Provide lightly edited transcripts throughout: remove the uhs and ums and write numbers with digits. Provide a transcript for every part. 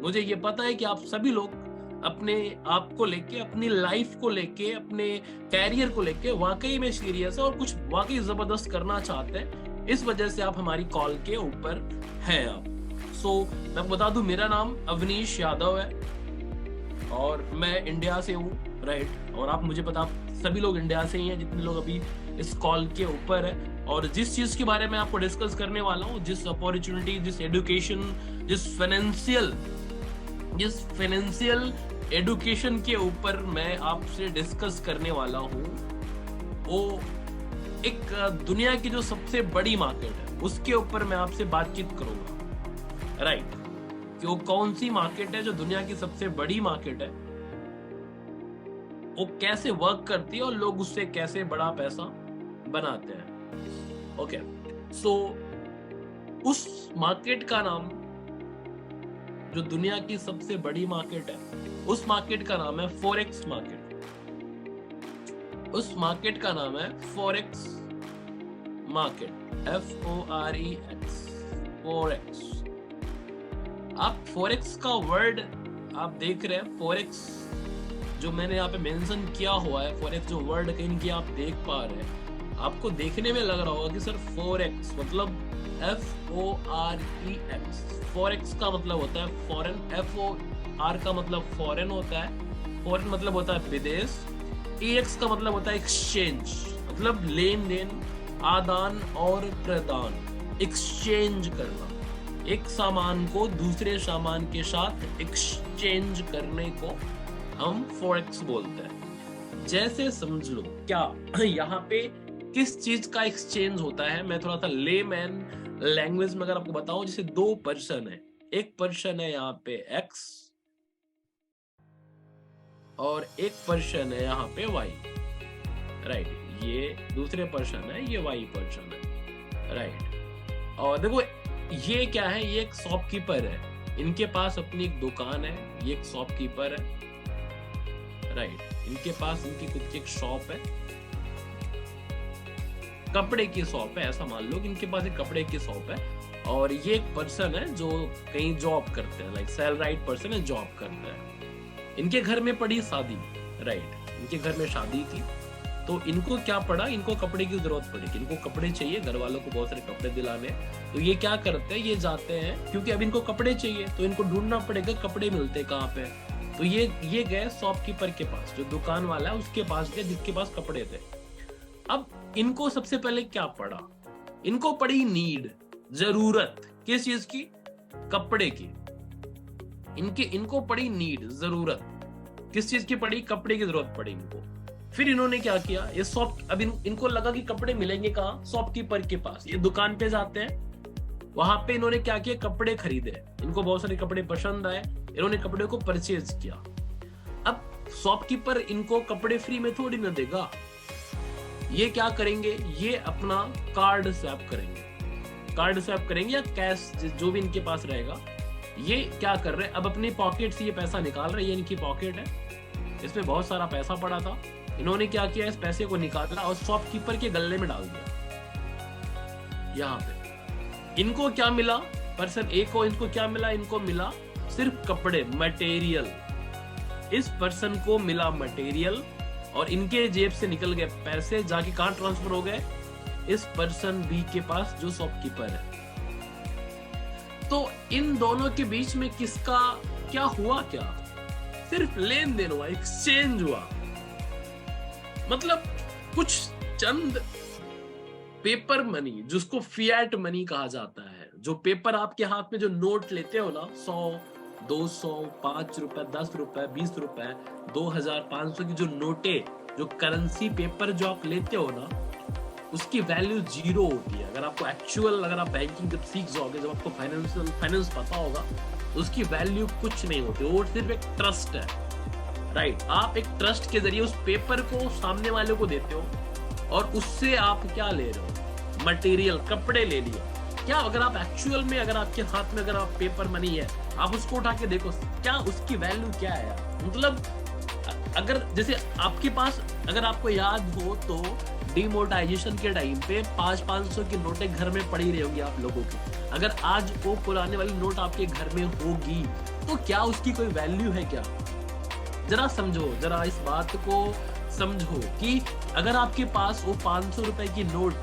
मुझे ये पता है कि आप सभी लोग अपने आप को लेके, अपनी लाइफ को लेके, अपने कैरियर को लेके वाकई में सीरियस है और कुछ वाकई जबरदस्त करना चाहते हैं। इस वजह से आप हमारी कॉल के ऊपर हैं आप। मैं आपको बता दूं, मेरा नाम अवनीश यादव है और मैं इंडिया से हूँ, राइट। और आप मुझे पता, सभी लोग इंडिया से ही हैं जितने लोग अभी इस कॉल के ऊपर है। और जिस चीज के बारे में आपको डिस्कस करने वाला हूँ, जिस अपॉर्चुनिटी, जिस एजुकेशन, जिस फाइनेंशियल एजुकेशन के ऊपर मैं आपसे डिस्कस करने वाला हूँ, वो एक दुनिया की जो सबसे बड़ी मार्केट है उसके ऊपर मैं आपसे बातचीत करूंगा, राइट। कि वो कौन सी मार्केट है जो दुनिया की सबसे बड़ी मार्केट है, वो कैसे वर्क करती है और लोग उससे कैसे बड़ा पैसा बनाते हैं। ओके, उस मार्केट का नाम, जो दुनिया की सबसे बड़ी मार्केट है, उस मार्केट का नाम है फॉरेक्स मार्केट। उस मार्केट का नाम है फॉरेक्स मार्केट, FOREX, फॉरेक्स। आप फॉरेक्स का वर्ड आप देख रहे हैं, फॉरेक्स जो मैंने यहाँ पे मेंशन किया हुआ है, फॉरेक्स जो वर्ड कहीं की आप देख पा रहे हैं, आपको देखने में लग रहा होगा कि सर फॉरेक्स मतलब FOREX। फॉरेक्स का मतलब होता है फॉरेन, FOR का मतलब फॉरेन होता है, फॉरेन मतलब होता है विदेश, EX का मतलब होता है एक्सचेंज, मतलब लेन देन, आदान और प्रदान, एक्सचेंज करना, एक सामान को दूसरे सामान के साथ एक्सचेंज करने को हम फॉरेक्स बोलते हैं। जैसे समझ लो, क्या यहाँ पे किस चीज का एक्सचेंज होता है, मैं थोड़ा सा लेमैन लैंग्वेज में अगर आपको बताऊं, जैसे दो पर्सन है, एक पर्सन है यहाँ पे X और एक पर्सन है यहाँ पे Y, राइट। ये दूसरे पर्सन है, ये Y पर्सन है, राइट। और देखो ये क्या है, ये एक शॉपकीपर है, इनके पास अपनी एक दुकान है, ये एक शॉपकीपर है, राइट। इनके पास इनकी खुद की एक शॉप है, कपड़े की शॉप है, ऐसा मान लो कि इनके पास एक कपड़े की शॉप है। और ये एक पर्सन है जो कहीं जॉब करते हैं, लाइक सैलराइड पर्सन है, जॉब करते हैं। इनके घर में पड़ी शादी, राइट, इनके घर में शादी थी, तो इनको क्या पड़ा, इनको कपड़े की जरूरत पड़ी, इनको कपड़े चाहिए, घर वालों को बहुत सारे कपड़े दिलाने। तो ये क्या करते हैं, ये जाते हैं, क्योंकि अब इनको कपड़े चाहिए तो इनको ढूंढना पड़ेगा कपड़े मिलते कहाँ पे। तो ये गए शॉपकीपर के पास, जो दुकान वाला है उसके पास गए, जिसके पास कपड़े थे। अब इनको सबसे पहले क्या पड़ा, इनको पड़ी नीड, जरूरत, किस चीज की, कपड़े की। इनको पड़ी नीड, जरूरत, किस चीज की पड़ी, कपड़े की जरूरत पड़ी इनको। फिर इन्होंने क्या किया, ये अब इनको लगा कि कपड़े मिलेंगे कहाँ, शॉपकीपर के पास। ये दुकान पे जाते हैं, वहां पे इन्होंने क्या किया, कपड़े खरीदे, इनको बहुत सारे कपड़े पसंद आए, इन्होंने कपड़े को परचेज किया। अब शॉपकीपर इनको कपड़े फ्री में थोड़ी ना देगा, ये क्या करेंगे, ये अपना कार्ड स्वैप करेंगे या कैश जो भी इनके पास रहेगा। ये क्या कर रहे हैं, अब अपनी पॉकेट से ये पैसा निकाल रहे हैं, ये इनकी पॉकेट है, इसमें बहुत सारा पैसा पड़ा था। इन्होंने क्या किया, इस पैसे को निकाला और शॉपकीपर के गले में डाल दिया। यहाँ पे इनको क्या मिला, पर्सन ए को इनको क्या मिला, इनको मिला सिर्फ कपड़े, मटेरियल। इस पर्सन को मिला मटेरियल और इनके जेब से निकल गए पैसे, जाके कहां ट्रांसफर हो गए, इस पर्सन बी के पास जो शॉपकीपर है। तो इन दोनों के बीच में किसका क्या हुआ, क्या सिर्फ लेन देन हुआ, एक्सचेंज हुआ। मतलब कुछ चंद पेपर मनी, जिसको फिएट मनी कहा जाता है, जो पेपर आपके हाथ में जो नोट लेते हो ना, 100, 200, 5 रुपए, 10 रुपए, 20 रुपए, 2000, 500 की जो नोटे, जो करेंसी पेपर जो आप लेते हो ना, उसकी वैल्यू जीरो होती है। अगर आपको एक्चुअल, अगर आप बैंकिंग जब सीख जाओगे, जब आपको फाइनेंस पता होगा, तो उसकी वैल्यू कुछ नहीं होती, वो सिर्फ एक ट्रस्ट है, राइट। आप एक ट्रस्ट के जरिए उस पेपर को सामने वाले को देते हो और उससे आप क्या ले रहे हो, मटेरियल, कपड़े ले लिए। क्या अगर आप एक्चुअल में, अगर आपके हाथ में अगर आप पेपर मनी है, आप उसको उठा के देखो, क्या उसकी वैल्यू क्या है। मतलब अगर जैसे आपके पास, अगर आपको याद हो तो डिमोनेटाइजेशन के टाइम पे 500 की नोटें घर में पड़ी रही होंगी आप लोगों की। अगर आज वो पुराने वाली नोट आपके घर में होगी तो क्या उसकी कोई वैल्यू है क्या? जरा समझो, जरा इस बात को समझो कि अगर आपके पास वो 500 रुपए की नोट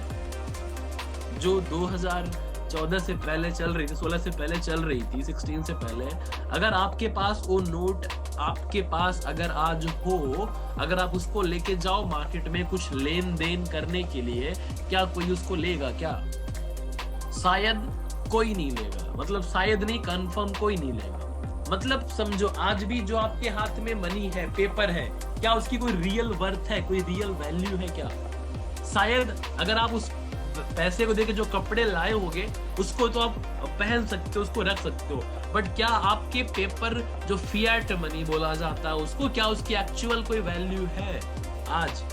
जो 2014 से पहले चल रही थी, 16 से पहले चल रही थी, 16 से पहले, अगर आपके पास वो नोट आपके पास अगर आज हो, अगर आप उसको लेके जाओ मार्केट में कुछ लेन देन करने के लिए, क्या कोई उसको लेगा क्या? शायद कोई नहीं लेगा। मतलब शायद नहीं, कंफर्म कोई नहीं लेगा। मतलब समझो, आज भी जो आपके हाथ में मनी है, पेपर है, क्या उसकी कोई रियल वर्थ है, कोई रियल वैल्यू है क्या? शायद अगर आप उस पैसे को देके जो कपड़े लाए होगे उसको तो आप पहन सकते हो, उसको रख सकते हो, बट क्या आपके पेपर जो फिएट मनी बोला जाता है उसको, क्या उसकी एक्चुअल कोई वैल्यू है आज?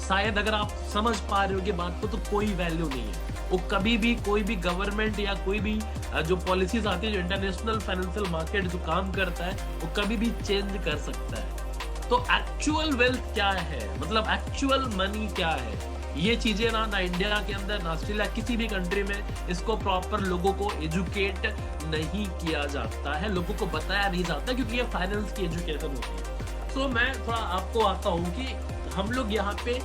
शायद अगर आप समझ पा रहे हो कि बात को, तो कोई वैल्यू नहीं है। वो कभी भी कोई भी गवर्नमेंट या कोई भी जो पॉलिसीज आती है, जो इंटरनेशनल फाइनेंशियल मार्केट जो काम करता है, वो कभी भी चेंज कर सकता है। तो एक्चुअल वेल्थ क्या है, मतलब एक्चुअल मनी क्या है, ये चीजें ना इंडिया के अंदर, ना ऑस्ट्रेलिया, किसी भी कंट्री में इसको प्रॉपर लोगों को एजुकेट नहीं किया जाता है, लोगों को बताया नहीं जाता, क्योंकि ये फाइनेंस की एजुकेशन होती है। तो मैं थोड़ा आपको आता हूँ कि हम लोग यहाँ पे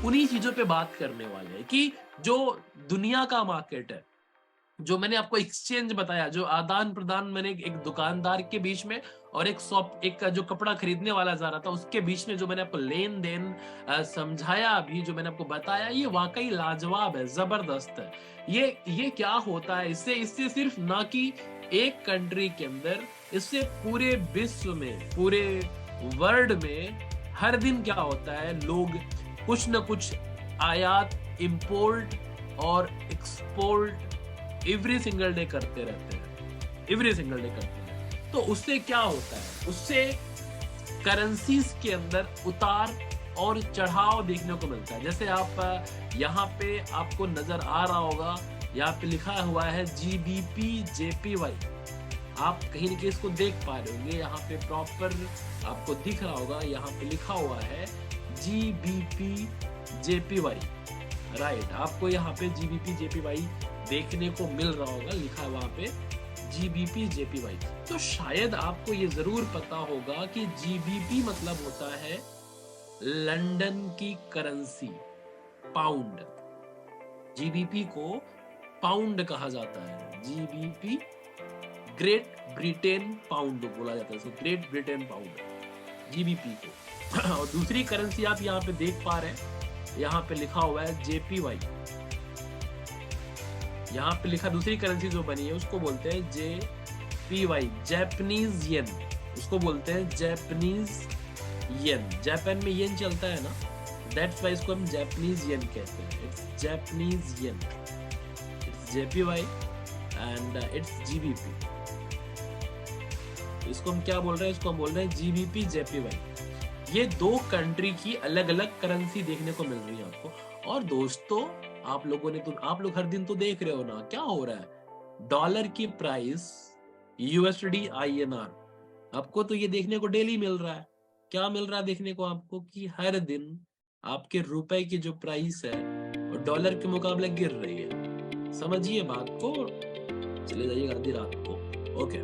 उन्हीं चीजों पे बात करने वाले हैं कि जो दुनिया का मार्केट है, जो मैंने आपको एक्सचेंज बताया, जो आदान प्रदान मैंने एक दुकानदार के बीच में और एक जो कपड़ा खरीदने वाला जा रहा था उसके बीच में जो मैंने आपको लेन देन समझाया, अभी जो मैंने आपको बताया, ये वाकई लाजवाब है, जबरदस्त है। ये क्या होता है, इससे सिर्फ ना कि एक कंट्री के अंदर, इससे पूरे विश्व में, पूरे वर्ल्ड में हर दिन क्या होता है, लोग कुछ न कुछ आयात, इंपोर्ट और एक्सपोर्ट एवरी सिंगल डे करते रहते हैं, एवरी सिंगल डे करते हैं। तो उससे क्या होता है, उससे करेंसीज के अंदर उतार और चढ़ाव देखने को मिलता है। जैसे आप यहाँ पे आपको नजर आ रहा होगा, यहाँ पे लिखा हुआ है GBP JPY, आप कहीं न कहीं इसको देख पा रहे होंगे, यहाँ पे प्रॉपर आपको दिख रहा होगा, यहाँ पे लिखा हुआ है GBP JPY, राइट। आपको यहाँ पे GBP JPY देखने को मिल रहा होगा, लिखा है वहां पे GBP JPY। तो शायद आपको ये जरूर पता होगा कि GBP मतलब होता है लंदन की करेंसी, पाउंड। GBP को पाउंड कहा जाता है, GBP ग्रेट ब्रिटेन पाउंड बोला जाता है, ग्रेट ब्रिटेन पाउंड GBP को। और दूसरी करेंसी आप यहाँ पे देख पा रहे हैं, यहाँ पे लिखा हुआ है JPY। यहाँ पे लिखा, दूसरी करेंसी जो बनी है उसको बोलते हैं JPY, जापानीज येन, उसको बोलते हैं जापानीज येन। जापान में येन चलता है ना, दैट्स व्हाई इसको हम जापानीज येन कहते हैं। It's Japanese yen, it's JPY and it's GBP। इसको हम क्या बोल रहे हैं, इसको हम बोल रहे हैं GBP JPY। ये दो कंट्री की अलग अलग करेंसी देखने को मिल रही है आपको। और दोस्तों, आप लोग हर दिन तो देख रहे हो ना क्या हो रहा है, डॉलर की प्राइस USD INR, आपको तो ये देखने को डेली मिल रहा है। क्या मिल रहा है देखने को आपको, कि हर दिन आपके रुपए की जो प्राइस है वो डॉलर के मुकाबले गिर रही है। समझिए बात को, चले जाइएगा आधी रात को। ओके,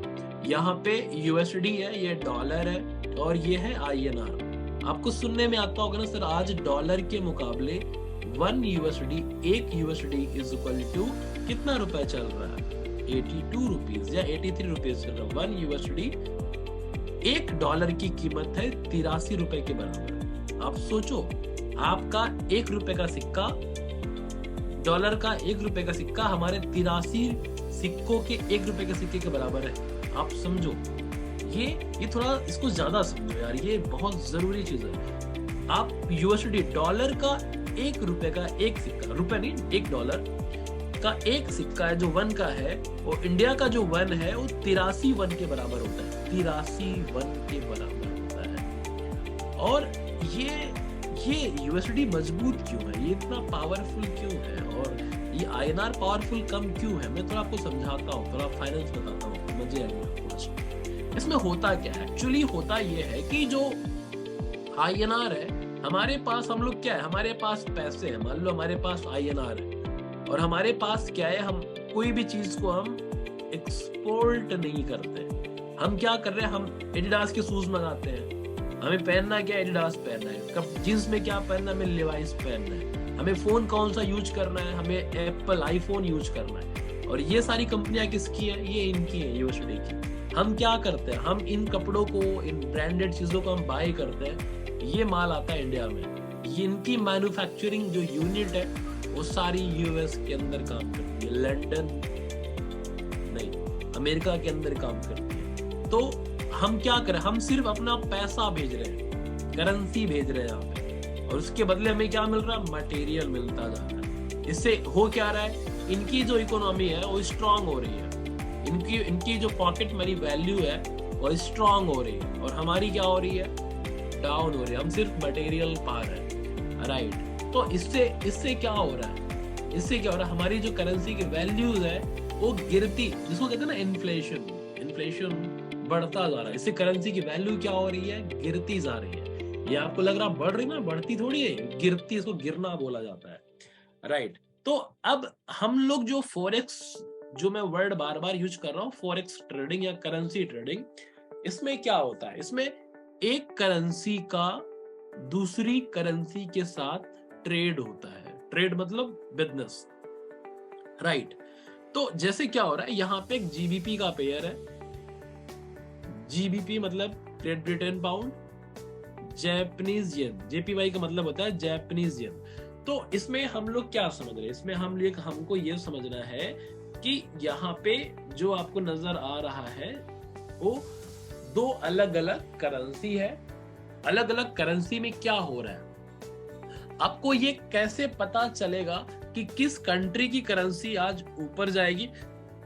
यहाँ पे USD है, ये डॉलर है, और ये है INR। आपको सुनने में आता होगा ना, सर आज डॉलर के मुकाबले 1 USD, 1 USD is equal to कितना रुपए चल रहा है, 82 रुपीज या 83 रुपीज चल रहा है। 1 USD, $1 की कीमत है 83 रुपए के बराबर। आप सोचो, आपका 1 रुपए का सिक्का, डॉलर का 1 रुपए का सिक्का हमारे 83 सिक्कों के 1 रुपए के सिक्के के बराबर है। आप समझो, ये थोड़ा इसको ज्यादा समझो यार, ये बहुत जरूरी चीज है। आप USD, डॉलर का 1 रुपए का एक सिक्का, रुपए नहीं, $1 का एक सिक्का है जो 1 का है, और इंडिया का जो 1 है वो 83 1 के बराबर होता है, 83 1 के बराबर होता है। और ये USD मजबूत क्यों है, ये इतना पावरफुल क्यों है, और ये INR पावरफुल कम क्यों है, मैं थोड़ा आपको समझाता हूँ, थोड़ा फाइनेंस बताता हूँ, मजे आएंगे आपको। इसमें होता क्या है, एक्चुअली होता ये है कि जो INR है हमारे पास हम लोग क्या है, हमारे पास पैसे हैं, मान लो हमारे पास INR है, और हमारे पास क्या है, हम कोई भी चीज को हम एक्सपोर्ट नहीं करते। हम क्या कर रहे हैं, हम एडिडास के शूज मंगाते हैं, हमें पहनना क्या, एडिडास पहनना है, कब जींस में क्या पहनना, हमें लिवाइस पहनना है, हमें फोन कौन सा यूज करना है, हमें एप्पल आईफोन यूज करना है। और ये सारी कंपनियां किसकी है, ये इनकी है, यूएसडी की। हम क्या करते हैं, हम इन कपड़ों को, इन ब्रांडेड चीजों को हम बाय करते हैं, ये माल आता है इंडिया में, ये इनकी मैन्युफैक्चरिंग जो यूनिट है वो सारी यूएस के अंदर काम करती है, लंदन नहीं, अमेरिका के अंदर काम करती है। तो हम क्या करें, हम सिर्फ अपना पैसा भेज रहे हैं, करेंसी भेज रहे हैं यहाँ पे, और उसके बदले हमें क्या मिल रहा है, मटेरियल मिलता जा रहा है। इससे हो क्या रहा है, इनकी जो इकोनॉमी है वो स्ट्रांग हो रही है, इनकी जो पॉकेट मनी वैल्यू है वो स्ट्रांग हो रही है, और हमारी क्या हो रही है, डाउन हो रही है। हम सिर्फ मटेरियल पा रहे हैं, राइट। तो इससे क्या हो रहा है, इससे क्या हो रहा है, हमारी जो करेंसी की वैल्यूज है वो गिरती, जिसको कहते हैं ना इन्फ्लेशन बढ़ता जा रहा है। इससे करेंसी की वैल्यू क्या हो रही है, गिरती जा रही है। ये आपको लग रहा बढ़ रही ना, बढ़ती थोड़ी है, गिरती, इसको गिरना बोला जाता है, राइट। तो अब हम लोग जो फॉरेक्स, जो मैं वर्ड बार बार यूज कर रहा हूँ, फॉरेक्स ट्रेडिंग या करेंसी ट्रेडिंग, इसमें क्या होता है, इसमें एक करेंसी का दूसरी करेंसी के साथ ट्रेड होता है। ट्रेड मतलब बिजनेस, राइट। तो जैसे क्या हो रहा है, यहाँ पे एक GBP का पेयर है, GBP मतलब ग्रेट ब्रिटेन पाउंड, जैपनीज येन, JPY का मतलब होता है जैपनीज येन। तो इसमें हम लोग क्या समझ रहे हैं, इसमें हमको ये समझना है कि यहाँ पे जो आपको नजर आ रहा है वो दो अलग अलग करेंसी है। अलग अलग करेंसी में क्या हो रहा है, आपको ये कैसे पता चलेगा कि किस कंट्री की करेंसी आज ऊपर जाएगी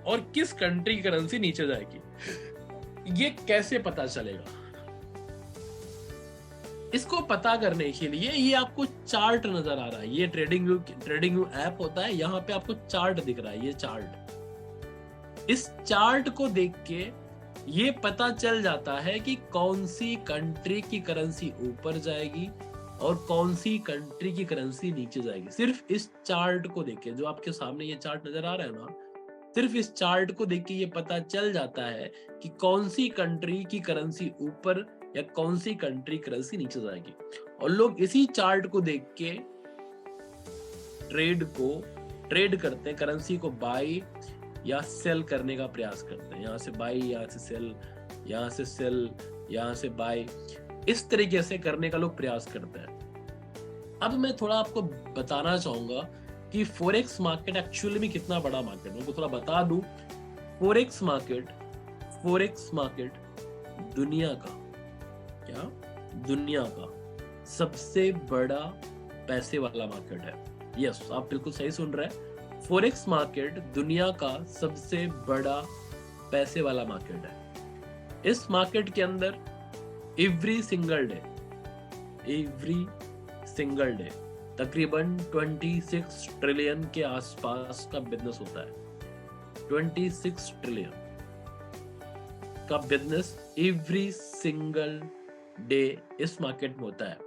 और किस कंट्री की करेंसी नीचे जाएगी, ये कैसे पता चलेगा? इसको पता करने के लिए ये आपको चार्ट नजर आ रहा है, ये ट्रेडिंग ऐप होता है, यहाँ पे आपको चार्ट दिख रहा है, ये चार्ट। इस चार्ट को देख के ये पता चल जाता है कि कौन सी कंट्री की करेंसी ऊपर जाएगी और कौन सी कंट्री की करेंसी नीचे जाएगी। सिर्फ इस चार्ट को देख के, जो आपके सामने ये चार्ट नजर आ रहा है ना, सिर्फ इस चार्ट को देख के ये पता चल जाता है कि कौन सी कंट्री की करेंसी ऊपर या कौन सी कंट्री करेंसी नीचे जाएगी। और लोग इसी चार्ट को देख के ट्रेड करते हैं, करेंसी को बाय या सेल करने का प्रयास करते हैं। यहाँ से बाय, यहाँ से सेल, यहाँ से सेल, यहाँ से बाय, इस तरीके से करने का लोग प्रयास करते हैं। अब मैं थोड़ा आपको बताना चाहूंगा कि फॉरेक्स मार्केट एक्चुअली में कितना बड़ा मार्केट है। उनको थोड़ा बता दूं, फॉरेक्स मार्केट दुनिया का सबसे बड़ा पैसे वाला मार्केट है। यस, आप बिल्कुल सही सुन रहे हैं, फॉरेक्स मार्केट दुनिया का सबसे बड़ा पैसे वाला मार्केट है। इस मार्केट के अंदर एवरी सिंगल डे तकरीबन 26 ट्रिलियन के आसपास का बिजनेस होता है। 26 ट्रिलियन का बिजनेस एवरी सिंगल डे इस मार्केट में होता है।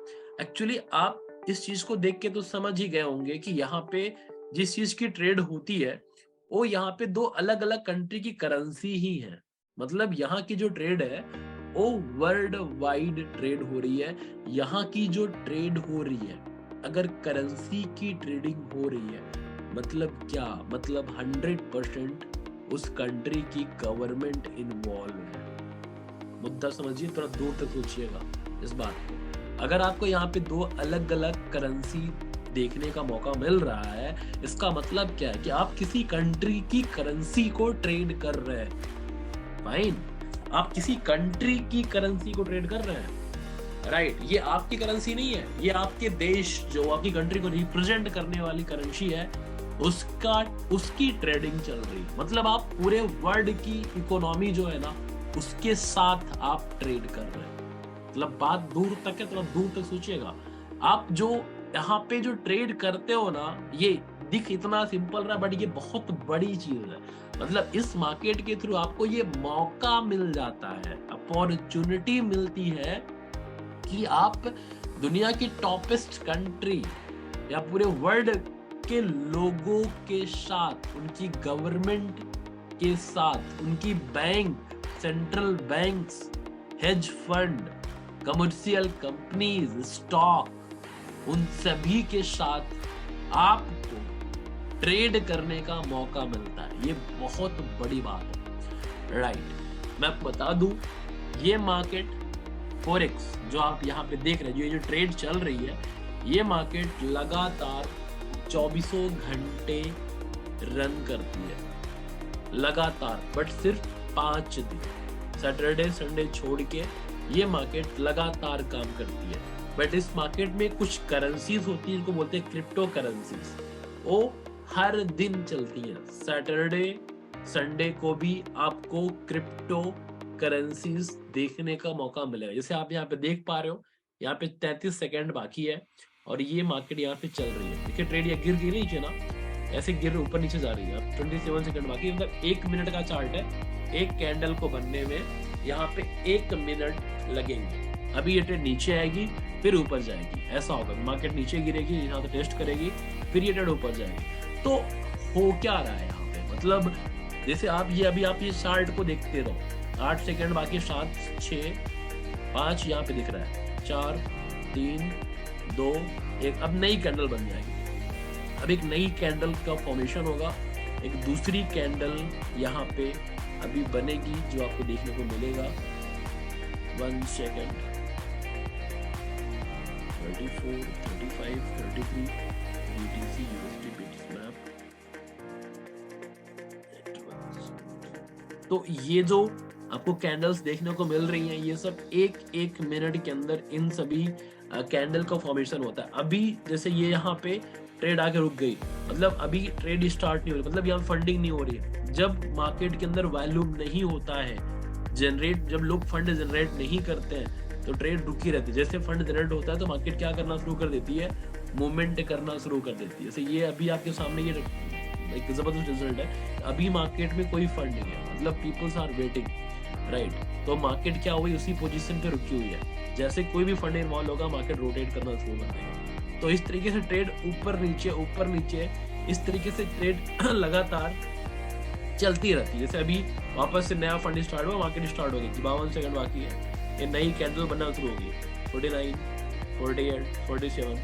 एक्चुअली आप इस चीज को देख के तो समझ ही गए होंगे कि यहाँ पे जिस चीज की ट्रेड होती है वो यहाँ पे दो अलग अलग कंट्री की करेंसी ही है। मतलब यहाँ की जो ट्रेड है वो वर्ल्ड वाइड ट्रेड हो रही है। यहाँ की जो ट्रेड हो रही है, अगर करेंसी की ट्रेडिंग हो रही है, मतलब क्या, मतलब 100% उस कंट्री की गवर्नमेंट इन्वॉल्व है। मुद्दा समझिए, थोड़ा दूर तक सोचिएगा इस बात को। अगर आपको यहाँ पे दो अलग अलग करेंसी देखने का मौका मिल रहा है, इसका मतलब क्या है कि आप किसी कंट्री की करेंसी को ट्रेड कर रहे हैं। फाइन, आप किसी कंट्री की करेंसी को ट्रेड कर रहे हैं, राइट। ये आपकी करेंसी नहीं है, ये आपके देश जो आपकी कंट्री को रिप्रेजेंट करने वाली करेंसी है, उसकी ट्रेडिंग चल रही है। मतलब आप पूरे वर्ल्ड की इकोनॉमी जो है ना, उसके साथ आप ट्रेड कर रहे हैं। मतलब बात दूर तक है, थोड़ा दूर तक सोचिएगा। आप जो यहाँ पे जो ट्रेड करते हो ना, ये दिख इतना सिंपल रहा, बट ये बहुत बड़ी चीज है। मतलब इस मार्केट के थ्रू आपको ये मौका मिल जाता है, अपॉर्चुनिटी मिलती है कि आप दुनिया की टॉपेस्ट कंट्री या पूरे वर्ल्ड के लोगों के साथ, उनकी गवर्नमेंट के साथ, उनकी bank, central banks, hedge fund, commercial companies, stock, उन सभी के साथ आपको ट्रेड करने का मौका मिलता है। ये बहुत बड़ी बात है, राइट। मैं आपको बता दूं, ये मार्केट फॉरेक्स जो आप यहाँ पे देख रहे हैं, जो ट्रेड चल रही है, ये मार्केट लगातार 24 घंटे रन करती है, लगातार, बट सिर्फ 5 दिन, सैटरडे संडे छोड़ के ये मार्केट लगातार काम करती है। बट इस मार्केट में कुछ करेंसीज होती है जिनको बोलते हैं क्रिप्टो करेंसीज, वो हर दिन चलती हैं। सैटरडे संडे को भी आपको क्रिप्टो करेंसीज देखने का मौका मिलेगा। जैसे आप यहाँ पे देख पा रहे हो, यहाँ पे 33 सेकंड बाकी है और ये मार्केट यहाँ पे चल रही है। देखिए ट्रेड ये गिर गई नीचे ना, ऐसे गिर ऊपर नीचे जा रही है। अब 27 सेकंड बाकी, मतलब 1 मिनट का चार्ट है। एक कैंडल को बनने में यहाँ पे 1 मिनट लगेंगे। अभी ये ट्रेड नीचे आएगी फिर ऊपर जाएगी, ऐसा होगा। मार्केट नीचे गिरेगी, यहाँ तो टेस्ट करेगी, फिर ये ट्रेड ऊपर जाएगी। तो हो क्या रहा है यहाँ पे, मतलब जैसे आप ये अभी आप ये चार्ट को देखते रहो, 8 सेकंड बाकी, 7 6 5 यहाँ पे दिख रहा है, 4 3 2 1। अब नई कैंडल बन जाएगी। अब एक नई कैंडल का फॉर्मेशन होगा, एक दूसरी कैंडल यहाँ पे अभी बनेगी जो आपको देखने को मिलेगा। 1 second, 34 35 33 BTC USD BTC map. तो ये जो आपको कैंडल्स देखने को मिल रही हैं, ये सब एक मिनट के अंदर इन सभी कैंडल का फॉर्मेशन होता है। अभी जैसे ये यहाँ पे ट्रेड आके रुक गई, मतलब अभी ट्रेड स्टार्ट नहीं हो रही, मतलब यहाँ फंडिंग नहीं हो रही है। जब मार्केट के अंदर वॉल्यूम नहीं होता है जनरेट, जब लोग फंड जनरेट नहीं करते हैं तो ट्रेड रुकी रहती है। जैसे फंड जनरेट होता है तो मार्केट क्या करना शुरू कर देती है, मूवमेंट करना शुरू कर देती है। जैसे ये अभी आपके सामने ये एक जबरदस्त रिजल्ट है। अभी मार्केट में कोई फंड नहीं है, मतलब पीपल्स आर वेटिंग, राइट। तो मार्केट क्या हुई, उसी पोजीशन पे रुकी हुई है। जैसे कोई भी फंड इन्वॉल्व होगा, मार्केट रोटेट करना शुरू कर देगा। तो इस तरीके से ट्रेड ऊपर नीचे इस तरीके से ट्रेड लगातार चलती रहती है। जैसे अभी वापस से नया फंड स्टार्ट हुआ, मार्केट स्टार्ट हो गई, 52 सेकंड बाकी है, ये नई कैंडल बनना शुरू होगी, 49 48 47।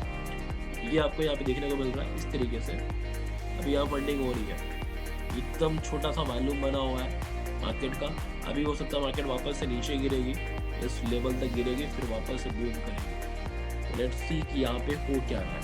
ये आपको यहाँ पे देखने को मिल रहा है इस तरीके से। अभी यहाँ फंडिंग हो रही है, एकदम छोटा सा वॉल्यूम बना हुआ है मार्केट का। अभी हो सकता है मार्केट वापस से नीचे गिरेगी, इस लेवल तक गिरेगी, फिर वापस से बूम करेगी। लेट्स सी कि यहाँ पे हो क्या रहा है,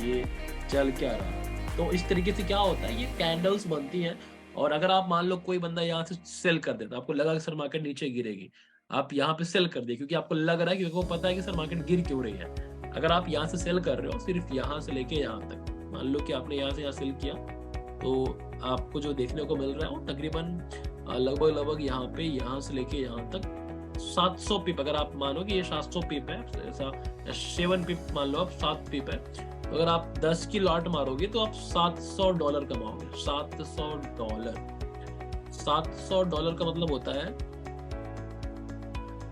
ये चल क्या रहा है। तो इस तरीके से क्या होता है, ये कैंडल्स बनती हैं। और अगर आप मान लो कोई बंदा यहाँ से सेल कर देता, आपको लगा कि सर मार्केट नीचे गिरेगी, आप यहाँ पे सेल कर दिए क्योंकि आपको लग रहा है, क्योंकि आपको पता है कि सर मार्केट गिर क्यों रही है। अगर आप यहाँ से सेल कर रहे हो, सिर्फ यहाँ से लेके यहाँ तक, मान लो कि आपने यहाँ से यहाँ सेल किया, तो आपको जो देखने को मिल रहा है वो तकरीबन लगभग यहाँ से लेके यहाँ तक 700 पिप। अगर आप मानो कि ये 700 पिप है, ऐसा 7 पिप मान लो, आप 7 पिप है, तो अगर आप 10 की लॉट मारोगे तो आप $700 कमाओगे। $700 का मतलब होता है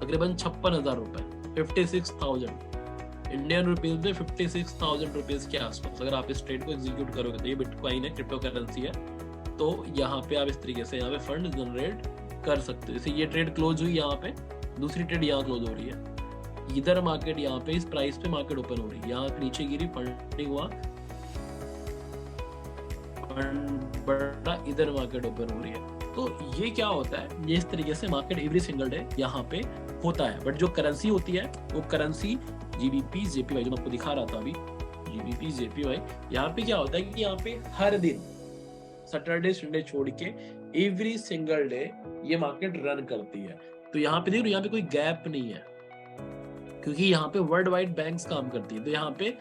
तकरीबन 56,000 रुपए, 56,000 इंडियन रुपीज में, 56,000 रुपीज के आसपास। अगर आप इस ट्रेड को एग्जीक्यूट करोगे तो ये बिटकॉइन है, क्रिप्टो करेंसी है, तो यहाँ पे आप इस तरीके से यहाँ पे फंड जनरेट कर सकते हो। जैसे ये ट्रेड क्लोज हुई, यहाँ पे दूसरी ट्रेड यहाँ क्लोज हो रही है, इधर मार्केट यहाँ पे इस प्राइस पे मार्केट ओपन हो रही है, यहाँ नीचे गिरी, फंडिंग हुआ, बढ़ा, इधर मार्केट ओपन हो रही है। तो ये क्या होता है, ये इस तरीके से मार्केट एवरी सिंगल डे यहाँ पे होता है। बट जो करेंसी होती है वो करेंसी GBP JPY, जो मैं आपको दिखा रहा था अभी, GBP JPY, यहाँ पे क्या होता है कि यहाँ पे हर दिन सैटरडे संडे छोड़ के एवरी सिंगल डे ये मार्केट रन करती है। तो यहाँ पे देखो, यहाँ पे कोई गैप नहीं है क्योंकि यहाँ पे वर्ल्ड वाइड बैंक्स काम करती है, तो यहाँ पे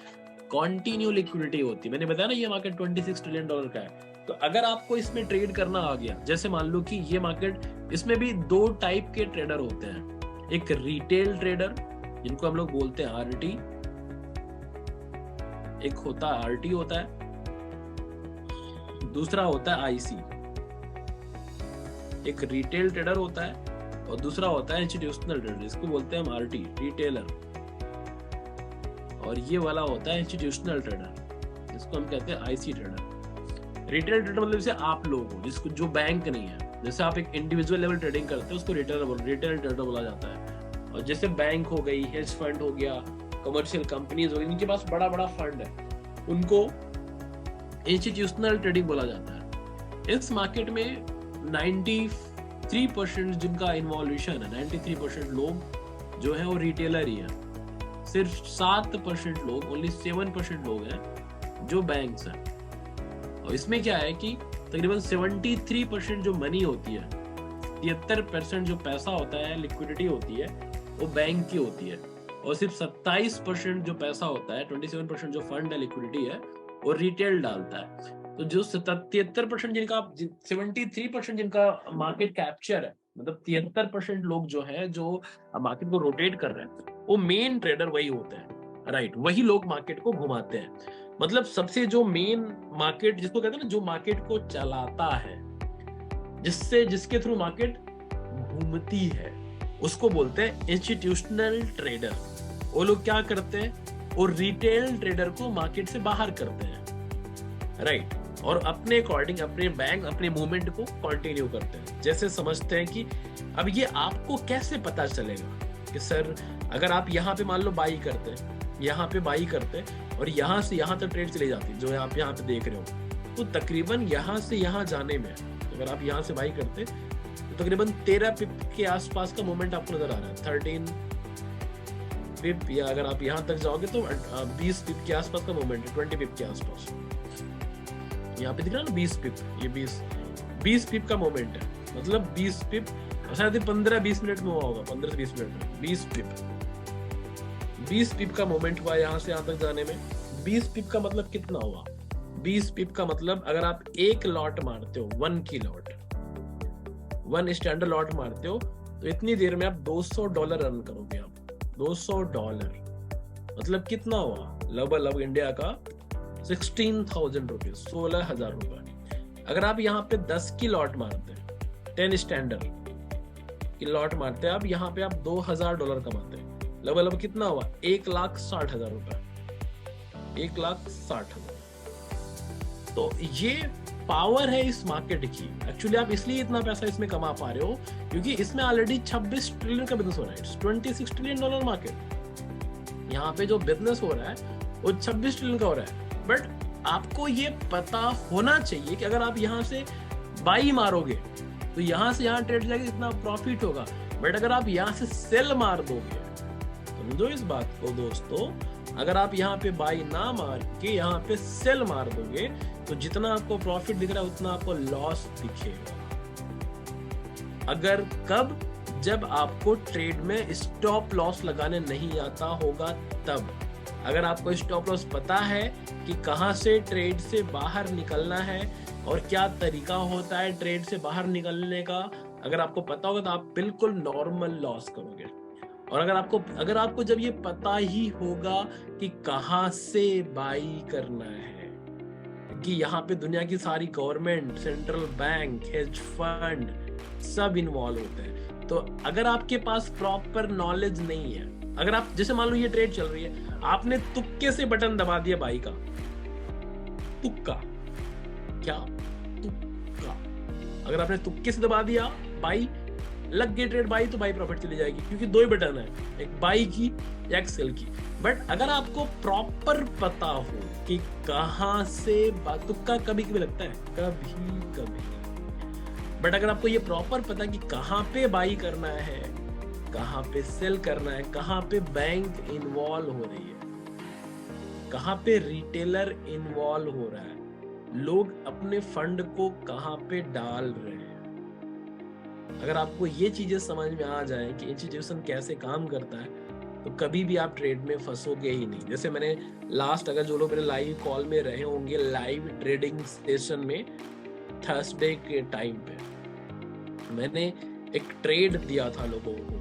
कॉन्टिन्यू लिक्विडिटी होती है। मैंने बताया ना ये मार्केट $26 ट्रिलियन का है। तो अगर आपको इसमें ट्रेड करना आ गया, जैसे मान लो कि ये मार्केट, इसमें भी 2 टाइप के ट्रेडर होते हैं, एक रिटेल ट्रेडर जिनको हम लोग बोलते हैं RT, एक होता है RT होता है, दूसरा होता है IC। एक रिटेल ट्रेडर होता है और दूसरा होता है इंस्टीट्यूशनल ट्रेडर, इसको बोलते हैं हम RT, रिटेलर। और ये वाला होता है इंस्टीट्यूशनल ट्रेडर, इसको हम कहते हैं आईसी ट्रेडर। रिटेल ट्रेडर मतलब जैसे आप लोग हो, जिसको जो बैंक नहीं है, जैसे आप एक इंडिविजुअल लेवल ट्रेडिंग करते हैं उसको रिटेल ट्रेडर बोला जाता है। और जैसे बैंक हो गई, हेज फंड हो गया, कमर्शियल कंपनीज हो गई, इनके पास बड़ा बड़ा फंड है, उनको इंस्टीट्यूशनल ट्रेडिंग बोला जाता है। इस मार्केट में 93% जिनका इन्वॉल्यूशन है, 93% लोग जो है वो रिटेलर ही है। सिर्फ 7% लोग, ओनली 7% लोग हैं जो बैंक्स हैं। और इसमें क्या है कि तकरीबन 73% जो मनी होती है, 73% जो पैसा होता है, लिक्विडिटी होती है, वो बैंक की होती है। और सिर्फ 27% जो पैसा होता है, 27% जो फंड है, लिक्विडिटी है, वो रिटेल डालता है। तो जो 73% जिनका 73% जिनका मार्केट कैप्चर है, मतलब 73% लोग जो है जो मार्केट को रोटेट कर रहे हैं, वो मेन ट्रेडर वही होते हैं, राइट। वही लोग मार्केट को घुमाते हैं। मतलब सबसे जो मेन मार्केट जिसको कहते हैं ना, जो मार्केट को चलाता है, जिसके थ्रू मार्केट घूमती है, उसको बोलते हैं इंस्टीट्यूशनल ट्रेडर। वो लोग क्या करते हैं, वो रिटेल ट्रेडर को मार्केट से बाहर करते हैं, राइट। और अपने अकॉर्डिंग अपने बैंक अपने मूवमेंट को कंटिन्यू करते हैं। जैसे समझते हैं कि अब ये आपको कैसे पता चलेगा कि सर अगर आप यहाँ पे मान लो बाई करते हैं, यहाँ पे बाई करते हैं और यहाँ से यहाँ तक ट्रेड चली जाती है जो आप यहाँ पे देख रहे हो, तो तकरीबन यहाँ से यहाँ जाने में, अगर आप यहाँ से बाई करते तो तकरीबन 13 पिप के आसपास का मूवमेंट आपको नजर आ रहा है, 13 पिप, या अगर आप यहाँ तक जाओगे तो 20 पिप के आसपास का मूवमेंट है, 20 पिप के आसपास। यहाँ पे दिख रहा है ना 20 पिप, ये 20 पिप का मूवमेंट है, मतलब 20 पिप शायद 15-20 मिनट में हुआ होगा, 15 से 20 मिनट में 20 पिप का मोमेंट हुआ यहाँ से यहाँ तक जाने में। 20 पिप का मतलब कितना हुआ? 20 पिप का मतलब अगर आप एक लॉट मारते हो, 1 की लॉट, 1 स्टैंडर्ड लॉट मारते हो, तो इतनी देर में आप $200 रन करोगे। आप $200 मतलब कितना हुआ? लगभग इंडिया का 16,000 रुपीज, 16,000 रुपए। अगर आप यहाँ पे 10 की लॉट मारते हैं, 10 स्टैंडर्ड की लॉट मारते हैं आप, यहाँ पे आप $2,000 कमाते हैं। लगभग कितना हुआ? 1,60,000 रुपए, 1,60,000। तो ये पावर है इस मार्केट की। एक्चुअली आप इसलिए इतना पैसा इसमें कमा पा रहे हो क्योंकि इसमें ऑलरेडी 26 ट्रिलियन का बिजनेस हो रहा है। $26 ट्रिलियन मार्केट। यहाँ पे जो बिजनेस हो रहा है वो 26 ट्रिलियन का हो रहा है। बट आपको ये पता होना चाहिए कि अगर आप यहाँ से बाई मारोगे तो यहाँ से यहाँ ट्रेड जाएगी, इतना प्रॉफिट होगा। बट अगर आप यहाँ से सेल मार दोगे, समझो इस बात को दोस्तों, अगर आप यहाँ पे बाई ना मार के यहाँ पे सेल मार दोगे तो जितना आपको प्रॉफिट दिख रहा है उतना आपको लॉस दिखेगा। अगर कब? जब आपको ट्रेड में स्टॉप लॉस लगाने नहीं आता होगा तब। अगर आपको स्टॉप लॉस पता है कि कहां से ट्रेड से बाहर निकलना है और क्या तरीका होता है ट्रेड से बाहर निकलने का, अगर आपको पता होगा तो आप बिल्कुल नॉर्मल लॉस करोगे। और अगर आपको जब ये पता ही होगा कि कहां से बाई करना है, कि यहाँ पे दुनिया की सारी government, central bank, hedge fund सब इन्वॉल्व होते हैं, तो अगर आपके पास प्रॉपर नॉलेज नहीं है, अगर आप जैसे मान लो ये ट्रेड चल रही है, आपने तुक्के से बटन दबा दिया बाई का, तुक्का, क्या तुक्का, अगर आपने तुक्के से दबा दिया बाई, लग गई ट्रेड बाई, तो बाई प्रॉफिट चली जाएगी क्योंकि 2 ही बटन है, एक बाई की या एक सेल की। बट अगर आपको प्रॉपर पता हो कि कहां से, तुक्का कभी कभी लगता है, कभी, बट अगर आपको ये प्रॉपर पता कि कहां पे बाई करना है, कहां पे सेल करना है, कहां पे बैंक इन्वॉल्व हो रही है, कहां पे रिटेलर इन्वॉल्व हो रहा है, लोग अपने फंड को कहां पे डाल रहे हैं, अगर आपको ये चीजें समझ में आ जाए कि इंस्टीट्यूशन कैसे काम करता है, तो कभी भी आप ट्रेड में फंसोगे ही नहीं। जैसे मैंने लास्ट, अगर जो लोग मेरे लाइव कॉल में रहे होंगे, लाइव ट्रेडिंग सेशन में थर्सडे के टाइम पे मैंने एक ट्रेड दिया था लोगों को,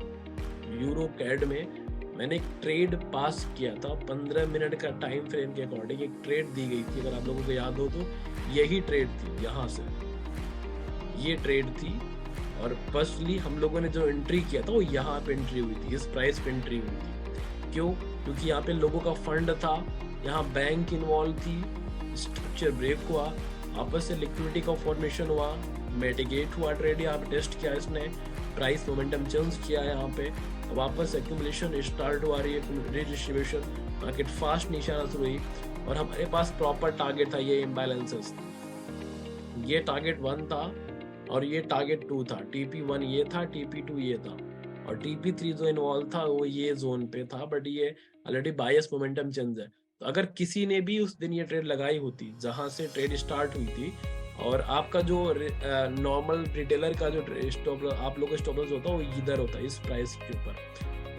यूरो कैड में मैंने एक ट्रेड पास किया था। 15 मिनट का टाइम फ्रेम के अकॉर्डिंग एक ट्रेड दी गई थी, अगर आप लोगों को याद हो तो यही ट्रेड थी, यहाँ से ये ट्रेड थी। और फर्स्टली हम लोगों ने जो एंट्री किया था वो यहाँ पे एंट्री हुई थी, इस प्राइस पे एंट्री हुई थी। क्यों? क्योंकि यहाँ पे लोगों का फंड था, यहाँ बैंक इन्वॉल्व थी, स्ट्रक्चर ब्रेक हुआ, आपस से लिक्विडिटी का फॉर्मेशन हुआ, मिटिगेट हुआ ट्रेड, यहाँ पे टेस्ट किया इसने, प्राइस मोमेंटम चेंज किया यहाँ पे, वापस एक्यूमुलेशन स्टार्ट हुआ रही है, रिडिस्ट्रीब्यूशन, मार्केट फास्ट नीचे आना शुरू हुई और हमारे पास प्रॉपर टारगेट था ये इम्बैलेंसेस। ये टारगेट 1 था और ये टारगेट 2 था, TP1 ये था, TP2 ये था और TP3 जो इन्वॉल्व था वो ये जोन पे था, बट ये ऑलरेडी बायस मोमेंटम चेंज है। तो अगर किसी ने भी उस दिन ये ट्रेड लगाई होती जहां से ट्रेड स्टार्ट हुई थी और आपका जो नॉर्मल रिटेलर का जो स्टॉप आप लोगों का स्टॉप लॉस होता है वो इधर होता है इस प्राइस के ऊपर,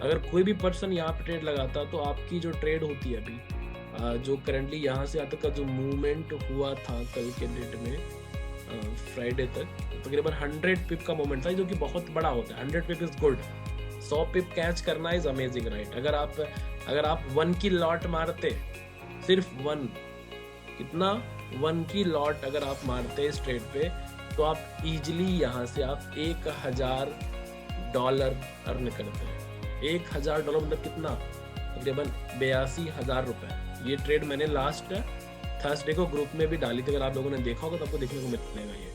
अगर कोई भी पर्सन यहाँ पे ट्रेड लगाता तो आपकी जो ट्रेड होती है अभी जो करंटली यहाँ से आता का जो मूवमेंट हुआ था कल के डेट में फ्राइडे तक तकरीबन 100 पिप का मोमेंट था, जो कि बहुत बड़ा होता है। 100 पिप इज गुड, 100 पिप कैच करना इज अमेजिंग, राइट? अगर आप 1 की लॉट मारते, सिर्फ 1, कितना 1 की लॉट अगर आप मारते इस ट्रेड पे तो आप इजिली यहाँ से आप $1000 अर्न करते हैं। $1000 मतलब कितना? तकरीबन 82,000 रुपए। ये ट्रेड मैंने लास्ट थर्सडे को ग्रुप में भी डाली थी, अगर आप लोगों ने देखा होगा तो आपको देखने को मिलेगा। ये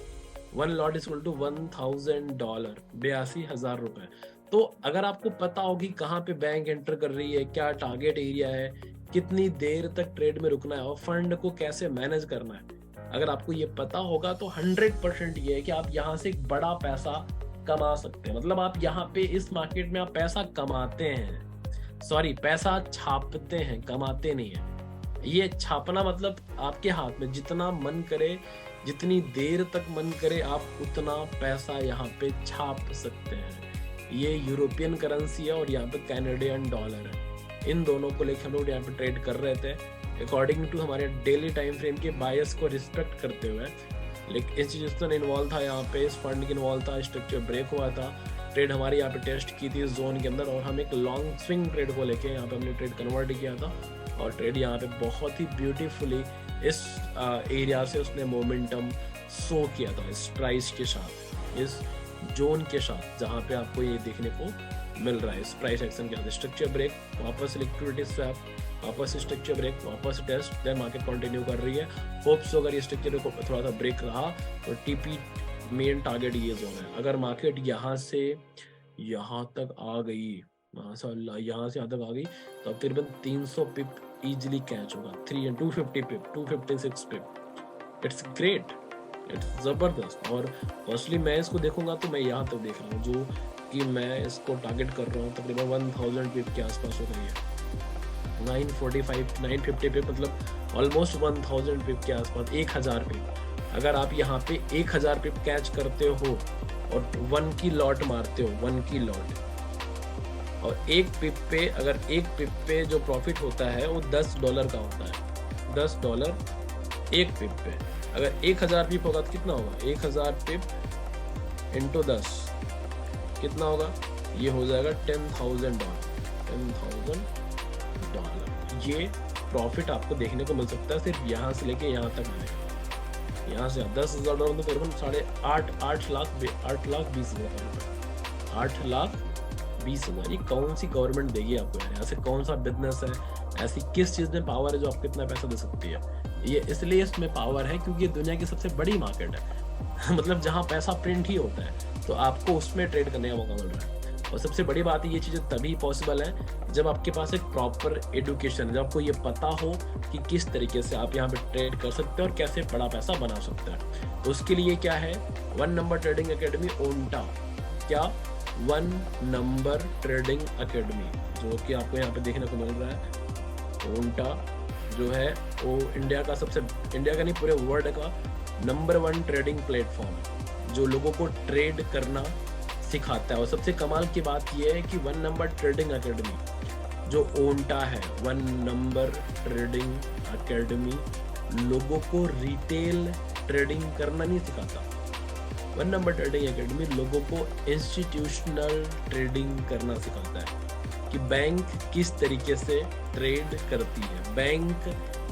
1 लॉट इज इक्वल टू $1,000, 82,000 रुपए। तो अगर आपको पता होगी कहाँ पे बैंक एंटर कर रही है, क्या टारगेट एरिया है, कितनी देर तक ट्रेड में रुकना है और फंड को कैसे मैनेज करना है, अगर आपको ये पता होगा तो 100% ये है कि आप यहाँ से एक बड़ा पैसा कमा सकते हैं। मतलब आप यहाँ पे इस मार्केट में आप पैसा कमाते हैं, सॉरी पैसा छापते हैं, कमाते नहीं है। ये छापना मतलब आपके हाथ में जितना मन करे, जितनी देर तक मन करे आप उतना पैसा यहाँ पे छाप सकते हैं। ये यूरोपियन करेंसी है और यहाँ पे कैनेडियन डॉलर है। इन दोनों को लेकर हम लोग यहाँ पे ट्रेड कर रहे थे अकॉर्डिंग टू हमारे डेली टाइम फ्रेम के बायस को रिस्पेक्ट करते हुए। लेकिन इंस्टीट्यूशन इन्वॉल्व था यहाँ पे, इस फंड के इन्वॉल्व था, स्ट्रक्चर ब्रेक हुआ था, ट्रेड हमारी यहाँ पे टेस्ट की थी इस जोन के अंदर और हम एक लॉन्ग स्विंग ट्रेड को लेके यहाँ पे हमने ट्रेड कन्वर्ट किया था और ट्रेड यहाँ पे बहुत ही ब्यूटीफुली इस एरिया से उसने मोमेंटम शो किया था इस प्राइस के साथ, इस जोन के साथ जहाँ पे आपको ये देखने को मिल रहा है। इस प्राइस एक्शन के साथ स्ट्रक्चर ब्रेक, वापस लिक्विडिटी स्वैप, वापस स्ट्रक्चर ब्रेक, वापस टेस्ट, देन मार्केट कंटिन्यू कर रही है। होप्स अगर ये स्ट्रक्चर ब्रेक थोड़ा सा ब्रेक रहा तो टीपी मेन टारगेट ये जोन है। अगर मार्केट यहाँ से यहाँ तक आ गई, माशाल्लाह यहाँ से यहाँ तक आ गई तो तकरीबन 300 पिप इजीली कैच होगा, 250 पिप, 256 पिप। इट्स ग्रेट, इट्स जबरदस्त। और फर्स्टली मैं इसको देखूंगा तो मैं यहाँ तक देख रहा हूँ, जो कि मैं इसको टारगेट कर रहा हूँ तकरीबन 1000 पिप के आसपास हो गई है। 945 950 पिप मतलब ऑलमोस्ट 1000 पिप के आसपास, 1000 पिप। अगर आप यहाँ पे 1000 पिप कैच करते हो और 1 की लॉट मारते हो, 1 की लॉट, और एक पिप पे, अगर एक पिप पे जो प्रॉफिट होता है वो $10 का होता है, $10 एक पिप पे। अगर 1000 पिप होगा तो कितना होगा? 1000 पिप इंटू 10 कितना होगा? ये हो जाएगा $10,000। $10,000 ये प्रॉफिट आपको देखने को मिल सकता है सिर्फ यहाँ से लेके यहाँ तक आने। यहाँ से $10,000 में तकरीबन 8 लाख 20 हज़ार। ये कौन सी गवर्नमेंट देगी आपको यार? ऐसे कौन सा बिजनेस है, ऐसी किस चीज़ में पावर है जो आपको इतना पैसा दे सकती है? ये इसलिए इसमें पावर है क्योंकि ये दुनिया की सबसे बड़ी मार्केट है मतलब जहाँ पैसा प्रिंट ही होता है तो आपको उसमें ट्रेड करने का मौका मिल रहा है। और सबसे बड़ी बात है, ये चीज़ें तभी पॉसिबल है जब आपके पास एक प्रॉपर एजुकेशन है, जब आपको ये पता हो कि किस तरीके से आप यहाँ पे ट्रेड कर सकते हैं और कैसे बड़ा पैसा बना सकते हैं। तो उसके लिए क्या है, 1 नंबर ट्रेडिंग एकेडमी ओंटा, क्या 1 नंबर ट्रेडिंग एकेडमी, जो कि आपको यहाँ पे देखने को मिल रहा है। ओंटा जो है वो इंडिया का नहीं पूरे वर्ल्ड का नंबर 1 ट्रेडिंग प्लेटफॉर्म जो लोगों को ट्रेड करना सिखाता है। और सबसे कमाल की बात यह है कि 1 नंबर ट्रेडिंग एकेडमी जो ओंटा है, 1 नंबर ट्रेडिंग एकेडमी लोगों को रिटेल ट्रेडिंग करना नहीं सिखाता। 1 नंबर ट्रेडिंग एकेडमी लोगों को इंस्टीट्यूशनल ट्रेडिंग करना सिखाता है कि बैंक किस तरीके से ट्रेड करती है, बैंक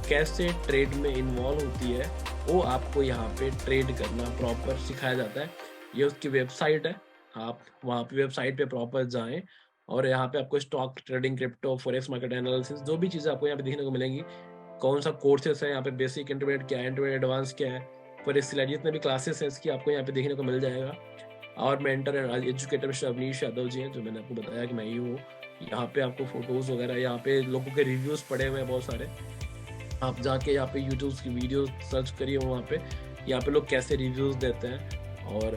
कैसे ट्रेड में इन्वॉल्व होती है, वो आपको यहाँ पे ट्रेड करना प्रॉपर सिखाया जाता है। ये उसकी वेबसाइट है, आप वहाँ पे वेबसाइट पे प्रॉपर जाएं और यहाँ पे आपको stock trading, crypto, forex market analysis, जो भी चीज़ें आपको यहाँ पे देखने को मिलेंगी, कौन सा कोर्सेस है यहाँ पे, बेसिक, इंटरमीडिएट क्या है, इंटरमीडिएट एडवांस क्या है, फॉरेक्स जितने भी क्लासेस है इसकी आपको यहाँ पे देखने को मिल जाएगा। और mentor and educator mister Avnish Yadav ji हैं, जो मैंने आपको बताया कि मैं ही हूँ। यहाँ पे आपको फोटोज वगैरह, यहाँ पे लोगों के रिव्यूज पड़े हुए हैं बहुत सारे, आप जाके यहाँ पे यूट्यूब की वीडियो सर्च करिए, वहाँ पे यहाँ पे लोग कैसे रिव्यूज देते हैं। और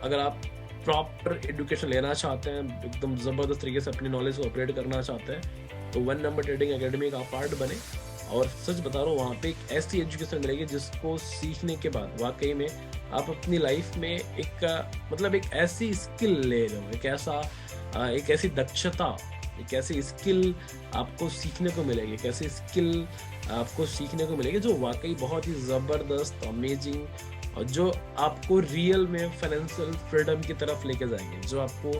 अगर आप प्रॉपर एजुकेशन लेना चाहते हैं, एकदम ज़बरदस्त तरीके से अपनी नॉलेज को अपग्रेड करना चाहते हैं, तो 1 नंबर ट्रेडिंग एकेडमी का पार्ट बने। और सच बता रहा हूँ, वहाँ पे एक ऐसी एजुकेशन मिलेगी जिसको सीखने के बाद वाकई में आप अपनी लाइफ में एक मतलब एक ऐसी स्किल ले लो, एक ऐसी दक्षता, एक ऐसी स्किल आपको सीखने को मिलेगी, एक ऐसी स्किल आपको सीखने को मिलेगी जो वाकई बहुत ही ज़बरदस्त, अमेजिंग, और जो आपको रियल में फाइनेंशियल फ्रीडम की तरफ लेके जाएंगे, जो आपको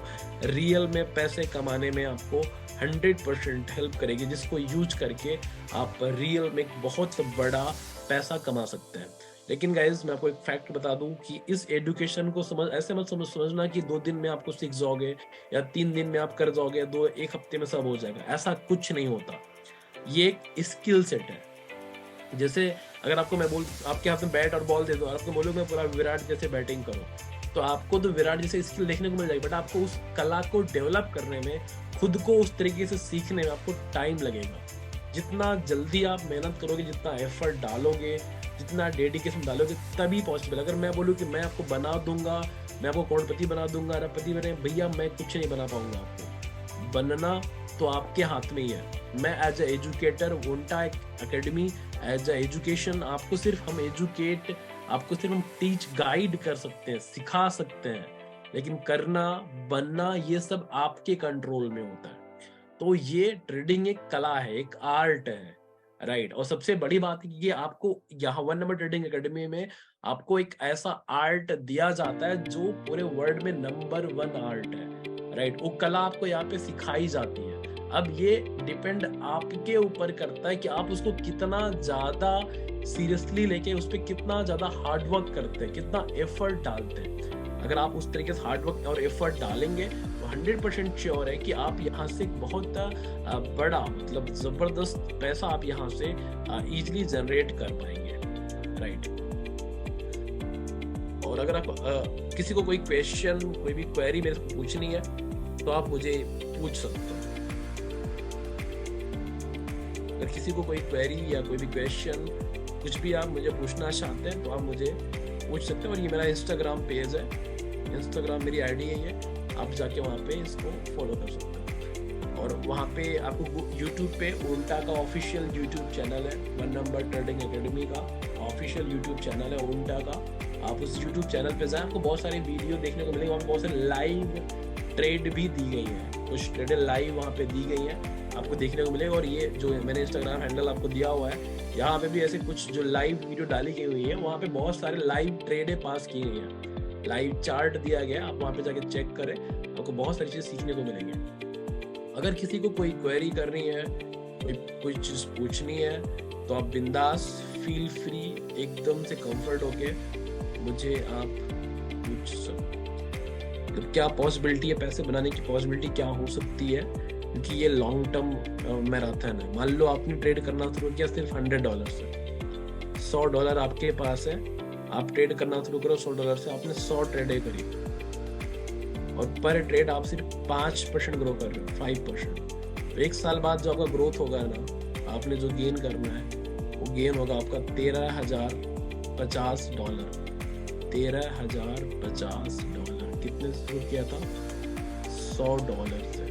रियल में पैसे कमाने में आपको 100% हेल्प करेगी, जिसको यूज करके आप रियल में एक बहुत बड़ा पैसा कमा सकते हैं। लेकिन गाइज मैं आपको एक फैक्ट बता दूं कि इस एजुकेशन को ऐसे मत समझना कि 2 दिन में आपको सीख जाओगे या 3 दिन में आप कर जाओगे, 1 हफ्ते में सब हो जाएगा, ऐसा कुछ नहीं होता। ये एक स्किल सेट है। जैसे अगर आपको आपके हाथ में बैट और बॉल दे दो और आपको बोलो मैं पूरा विराट जैसे बैटिंग करो, तो आपको तो विराट जैसे स्किल देखने को मिल जाएगी, बट आपको उस कला को डेवलप करने में, खुद को उस तरीके से सीखने में आपको टाइम लगेगा। जितना जल्दी आप मेहनत करोगे, जितना एफर्ट डालोगे, जितना डेडिकेशन डालोगे, तभी पॉसिबल। अगर मैं बोलूँ कि मैं आपको बना दूंगा, मैं आपको करोड़पति बना दूंगा, अरबपति बने, भैया मैं कुछ नहीं बना पाऊंगा। आपको बनना तो आपके हाथ में ही है। मैं एज ए एजुकेटर, ओंटा एकेडमी एज ए एजुकेशन, आपको सिर्फ हम टीच गाइड कर सकते हैं, सिखा सकते हैं, लेकिन करना, बनना, ये सब आपके कंट्रोल में होता है। तो ये ट्रेडिंग एक कला है, एक आर्ट है, राइट। और सबसे बड़ी बात है कि आपको यहाँ 1 नंबर ट्रेडिंग एकेडमी में आपको एक ऐसा आर्ट दिया जाता है जो पूरे वर्ल्ड में नंबर 1 आर्ट है, राइट। वो कला आपको यहाँ पे सिखाई जाती है। अब ये डिपेंड आपके ऊपर करता है कि आप उसको कितना ज्यादा सीरियसली लेके उस पर कितना ज्यादा हार्डवर्क करते हैं, कितना एफर्ट डालते हैं। अगर आप उस तरीके से हार्डवर्क और एफर्ट डालेंगे तो 100% श्योर है कि आप यहाँ से बहुत बड़ा, मतलब जबरदस्त पैसा आप यहाँ से इजीली जनरेट कर पाएंगे, राइट। और अगर आप किसी को कोई क्वेश्चन, कोई भी क्वेरी मेरे से पूछनी है तो आप मुझे पूछ सकते हैं। अगर किसी को कोई क्वेरी या कोई भी क्वेश्चन, कुछ भी आप मुझे पूछना चाहते हैं तो आप मुझे पूछ सकते हैं। और ये मेरा इंस्टाग्राम पेज है, इंस्टाग्राम मेरी आईडी है ये, आप जाके वहाँ पे इसको फॉलो कर सकते हैं। और वहाँ पे आपको यूट्यूब पे ओंटा का ऑफिशियल यूट्यूब चैनल है, 1 नंबर ट्रेडिंग एकेडमी का ऑफिशियल यूट्यूब चैनल है ओंटा का। आप उस यूट्यूब चैनल पे जाएं, आपको बहुत सारी वीडियो देखने को मिलेंगे, वहाँ बहुत सारे लाइव ट्रेड भी दी गई है, कुछ ट्रेड लाइव वहाँ पे दी गई है, आपको देखने को मिलेगा। और ये जो मैंने इंस्टाग्राम हैंडल आपको दिया हुआ है, यहाँ पे भी ऐसे कुछ जो लाइव वीडियो डाली गई हुई है, वहाँ पे बहुत सारे लाइव ट्रेडें पास की गई हैं, लाइव चार्ट दिया गया, आप वहाँ पे जाके चेक करें, आपको बहुत सारी चीज़ सीखने को मिलेंगे। अगर किसी को कोई क्वेरी करनी है, कोई चीज़ पूछनी है, तो आप बिंदास, फील फ्री, एकदम से कंफर्ट होके मुझे आप पूछ सकते। तो क्या पॉसिबिलिटी है, पैसे बनाने की पॉसिबिलिटी क्या हो सकती है, क्योंकि ये लॉन्ग टर्म मैराथन है। मान लो आपने ट्रेड करना शुरू किया सिर्फ $100 से, $100 आपके पास है, आप ट्रेड करना शुरू करो $100 से, आपने 100 ट्रेडें करी और पर ट्रेड आप सिर्फ 5% ग्रो कर रहे हो, 5%। तो 1 साल बाद जो आपका ग्रोथ होगा ना, आपने जो गेन करना है वो गेन होगा आपका $13,050, $13,050। कितने से शुरू किया था? $100 से।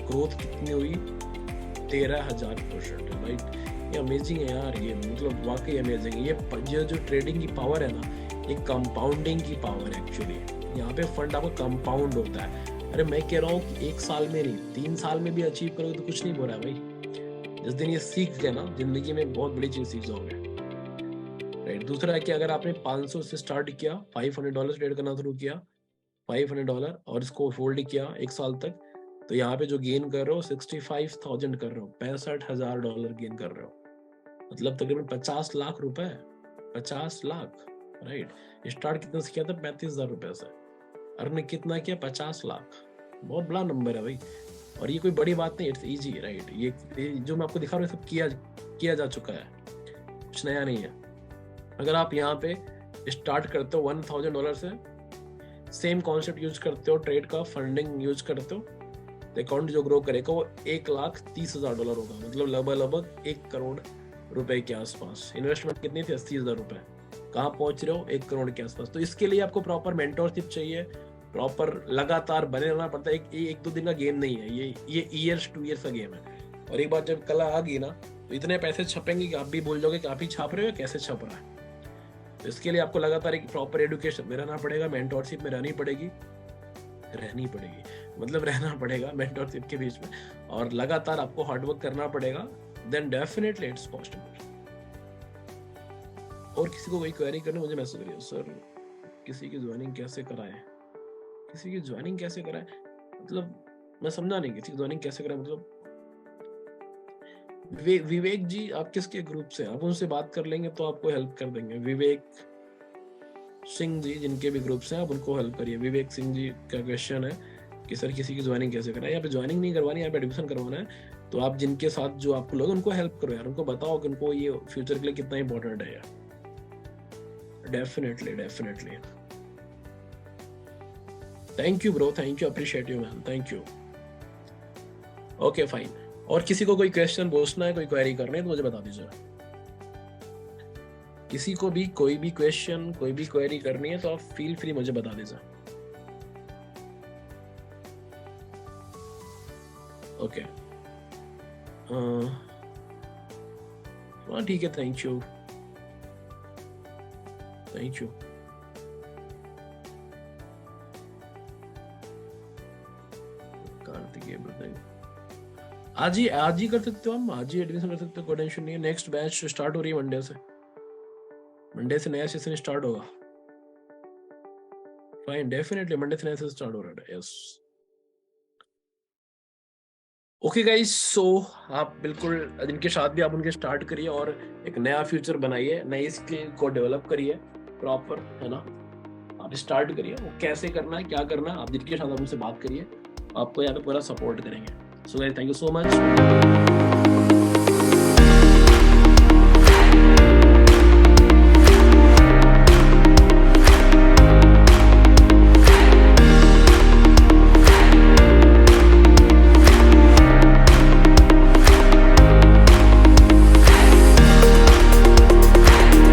ग्रोथ कितनी हुई? 13,000%, राइट। ये अमेजिंग है यार, ये मतलब वाकई अमेजिंग है। ये जो ट्रेडिंग की पावर है ना, ये कंपाउंडिंग की पावर है एक्चुअली। यहाँ पे फंड आपका कंपाउंड होता है। अरे मैं कह रहा हूँ कि 1 साल में नहीं, 3 साल में भी अचीव करोगे तो कुछ नहीं हो रहा है भाई। जिस दिन ये सीख गए ना, जिंदगी में बहुत बड़ी चीज सीख जाओगे, राइट। दूसरा है कि अगर आपने 500 से स्टार्ट किया, $500 ट्रेड करना शुरू किया, $500, और इसको होल्ड किया 1 साल तक, तो यहाँ पे जो गेन कर रहे हो 65,000 कर रहे हो, $65,000 गेन कर रहे हो, मतलब तकरीबन 50 लाख रुपए, 50 लाख, राइट। स्टार्ट कितना से किया था? $35,000 से। अर्न कितना किया? 50 लाख, बहुत बड़ा नंबर है भाई, और ये कोई बड़ी बात नहीं, इट्स इजी राइट। ये जो मैं आपको दिखा रहा हूँ सब किया जा चुका है, कुछ नया नहीं है। अगर आप यहाँ पे स्टार्ट करते हो $1,000 से, सेम कॉन्सेप्ट यूज करते हो, ट्रेड का फंडिंग यूज करते हो, तो अकाउंट जो ग्रो करेगा वो $1,30,000 होगा, मतलब लगभग 1 करोड़ रुपए के आसपास। इन्वेस्टमेंट कितनी थी? 80,000 रुपए। कहाँ पहुंच रहे हो? 1 करोड़ के आसपास। तो इसके लिए आपको प्रॉपर मेंटरशिप चाहिए, प्रॉपर लगातार बने रहना पड़ता है। एक दो दिन का गेम नहीं है ये ईयर्स 2 ईयर्स का गेम है। और एक बार जब कला आ गई ना, तो इतने पैसे छपेंगे कि आप भी भूल जाओगे कि आप ही छाप रहे हो, कैसे छप रहा है। तो इसके लिए आपको लगातार एक प्रॉपर एजुकेशन में रहना पड़ेगा, मेंटरशिप में रहनी पड़ेगी, मतलब रहना पड़ेगा मेंटरशिप के बीच में, और लगातार आपको हार्डवर्क करना पड़ेगा, देन डेफिनेटली इट्स पॉसिबल। और किसी को कोई क्वेरी करने मुझे मैसेज करिए, सर किसी की ज्वाइनिंग कैसे कराएं, किसी की ज्वाइनिंग कैसे कराएं, मतलब मैं समझा नहीं, किसी की ज्वाइनिंग कैसे कराएं मतलब। विवेक जी आप किसके ग्रुप से, आप उनसे बात कर लेंगे तो आपको हेल्प कर देंगे। विवेक सिंह जी जिनके भी ग्रुप्स हैं, आप उनको हेल्प करिए। विवेक सिंह जी का क्वेश्चन है कि सर किसी की ज्वाइनिंग कैसे कराएं। यहाँ पे ज्वाइनिंग नहीं करवानी, यहाँ पे एडमिशन करवाना है, तो आप जिनके साथ जो आपको लोग उनको हेल्प करो यार, उनको बताओ कि उनको ये फ्यूचर के लिए कितना इंपॉर्टेंट है यार। Definitely thank you bro, thank you, appreciate you man, thank you. Okay fine. और किसी को कोई क्वेश्चन पूछना है, कोई क्वेरी करनी है तो मुझे बता दीजिए। किसी को भी कोई भी क्वेश्चन, कोई भी क्वेरी करनी है तो आप फील फ्री मुझे बता दीजिए। ओके हाँ ठीक है, थैंक यू। कार्तिकेय ब्रदर, आज ही कर सकते हो, हम आज ही एडमिशन कर सकते हो, कोई टेंशन नहीं है। नेक्स्ट बैच स्टार्ट हो रही है मंडे से नया सेशन स्टार्ट होगा। फाइन, डेफिनेटली मंडे से नया सेशन स्टार्ट हो रहा है। यस ओके गाइस, सो आप बिल्कुल जिनके साथ भी आप उनके स्टार्ट करिए और एक नया फ्यूचर बनाइए, नई स्किल को डेवलप करिए प्रॉपर, है ना। आप स्टार्ट करिए, वो कैसे करना है, क्या करना है, आप जिनके साथ आप उनसे बात करिए, आपको यहाँ पे पूरा सपोर्ट करेंगे। So guys thank you so much.